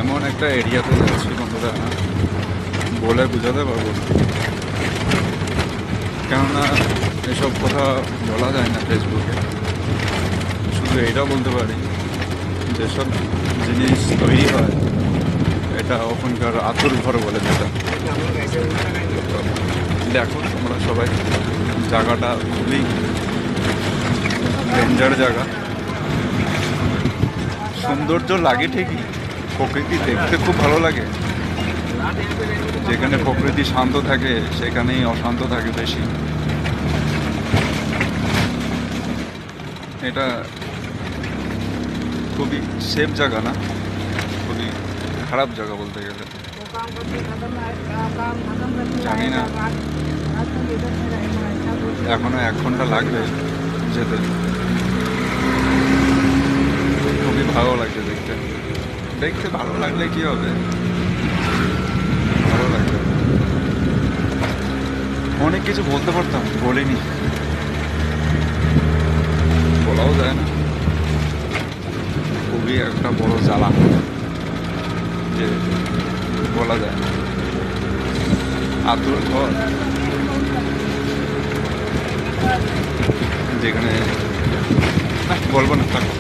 এমন একটা এরিয়াতে যাচ্ছি বন্ধুরা, বলে বোঝাতে পারবো না। কেননা এসব কথা বলা যায় না ফেসবুকে। শুধু এইটা বলতে পারি, যেসব জিনিস তৈরি হয় এটা ওখানকার আতুর ঘর বলে যেটা। দেখো তোমরা সবাই, জায়গাটা খুবই ডেঞ্জার জায়গা। সৌন্দর্য লাগে ঠিকই, প্রকৃতি দেখতে খুব ভালো লাগে। যেখানে প্রকৃতি শান্ত থাকে সেখানেই অশান্ত থাকে বেশি। এটা খুবই সেফ জায়গা না, খুবই খারাপ জায়গা বলতে গেলে। জানি না, এখনো 1 ঘন্টা লাগবে যেতে। খুবই ভালো লাগছে দেখতে। দেখতে ভালো লাগলে কি হবে, ভালো লাগবে। অনেক কিছু বলতে পারতাম, বলিনি, বলাও যায় না। খুবই একটা বড় জ্বালা যে বলা যায় না। আতুর ঘর, যেখানে বলবো না, থাকো।